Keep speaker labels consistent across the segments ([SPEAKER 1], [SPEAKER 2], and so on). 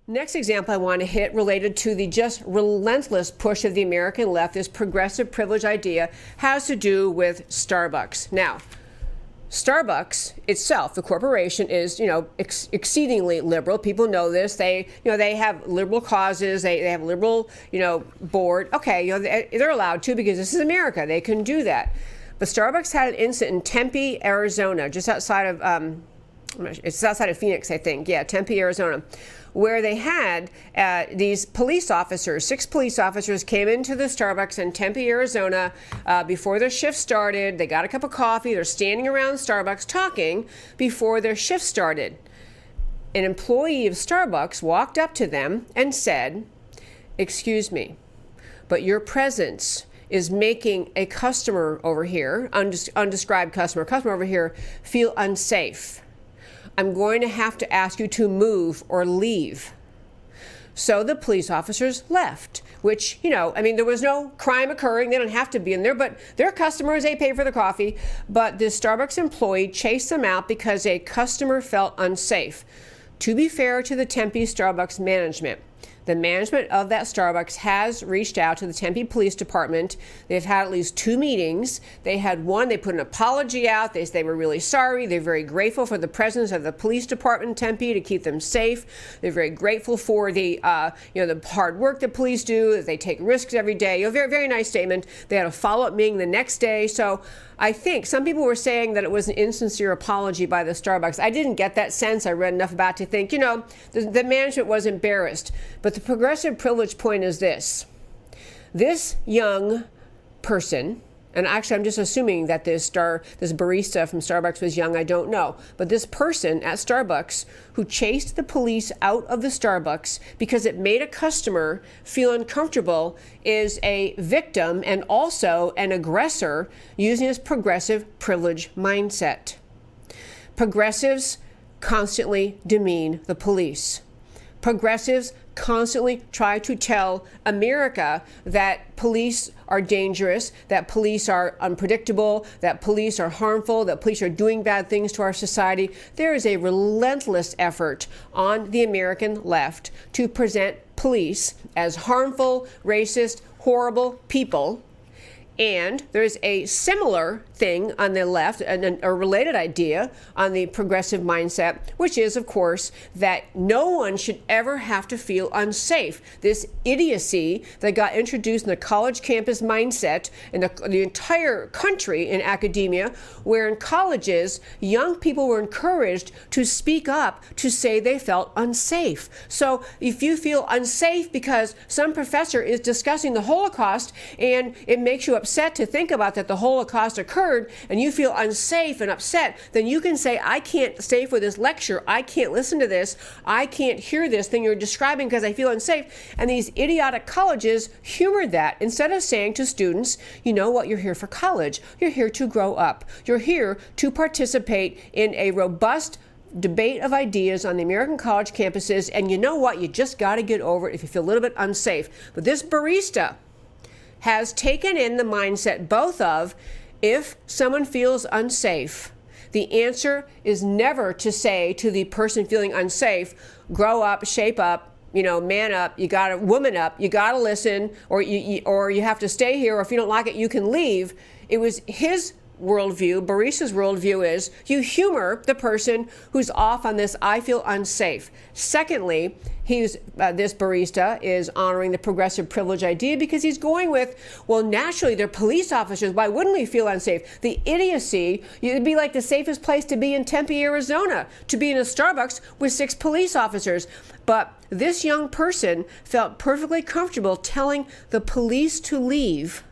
[SPEAKER 1] Next example I want to hit related to the just relentless push of the American left, this progressive privilege idea, has to do with Starbucks. Now, Starbucks itself, the corporation, is, exceedingly liberal. People know this. They have liberal causes. They have liberal, board. Okay, they're allowed to because this is America. They can do that. But Starbucks had an incident in Tempe, Arizona, just outside of it's outside of Phoenix, I think. Yeah, Tempe, Arizona, where they had these police officers, 6 police officers came into the Starbucks in Tempe, Arizona before their shift started. They got a cup of coffee. They're standing around Starbucks talking before their shift started. An employee of Starbucks walked up to them and said, "Excuse me, but your presence is making a customer over here, undescribed customer over here, feel unsafe. I'm going to have to ask you to move or leave." So the police officers left, which, there was no crime occurring. They don't have to be in there, but they're customers. They pay for the coffee. But the Starbucks employee chased them out because a customer felt unsafe. To be fair to the Tempe Starbucks management, the management of that Starbucks has reached out to the Tempe Police Department. They've had at least 2 meetings. They had one, they put an apology out. They were really sorry. They're very grateful for the presence of the police department in Tempe to keep them safe. They're very grateful for the hard work the police do. They take risks every day. A very, very nice statement. They had a follow-up meeting the next day. So I think some people were saying that it was an insincere apology by the Starbucks. I didn't get that sense. I read enough about it to think, the management was embarrassed. But the progressive privilege point is this. This young person, and actually I'm just assuming that this barista from Starbucks was young, I don't know. But this person at Starbucks who chased the police out of the Starbucks because it made a customer feel uncomfortable is a victim and also an aggressor using this progressive privilege mindset. Progressives constantly demean the police. Progressives constantly try to tell America that police are dangerous, that police are unpredictable, that police are harmful, that police are doing bad things to our society. There is a relentless effort on the American left to present police as harmful, racist, horrible people. And there's a similar thing on the left, a related idea on the progressive mindset, which is, of course, that no one should ever have to feel unsafe. This idiocy that got introduced in the college campus mindset in the entire country in academia, where in colleges, young people were encouraged to speak up, to say they felt unsafe. So if you feel unsafe because some professor is discussing the Holocaust and it makes you upset to think about that the Holocaust occurred, and you feel unsafe and upset, then you can say, I can't stay for this lecture. I can't listen to this. I can't hear this thing you're describing because I feel unsafe. And these idiotic colleges humored that instead of saying to students, you know what, you're here for college. You're here to grow up. You're here to participate in a robust debate of ideas on the American college campuses. And you know what, you just got to get over it if you feel a little bit unsafe. But this barista has taken in the mindset both of, if someone feels unsafe, the answer is never to say to the person feeling unsafe, grow up, shape up, man up, you gotta woman up, you gotta listen, or you have to stay here, or if you don't like it, you can leave. It was his worldview, Barista's worldview is you humor the person who's off on this, I feel unsafe. Secondly, this barista is honoring the progressive privilege idea because he's going with, well, naturally, they're police officers. Why wouldn't we feel unsafe? The idiocy, it'd be like the safest place to be in Tempe, Arizona, to be in a Starbucks with 6 police officers. But this young person felt perfectly comfortable telling the police to leave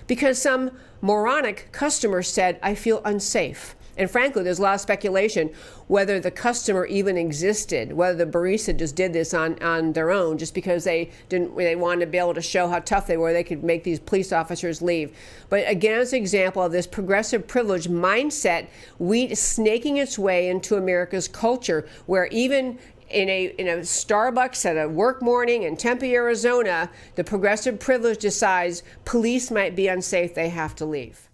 [SPEAKER 1] because some moronic customer said, I feel unsafe. And frankly, there's a lot of speculation whether the customer even existed, whether the barista just did this on their own just because they wanted to be able to show how tough they were. They could make these police officers leave. But again, as an example of this progressive privilege mindset snaking its way into America's culture, where even in a Starbucks at a work morning in Tempe, Arizona, the progressive privilege decides police might be unsafe, they have to leave.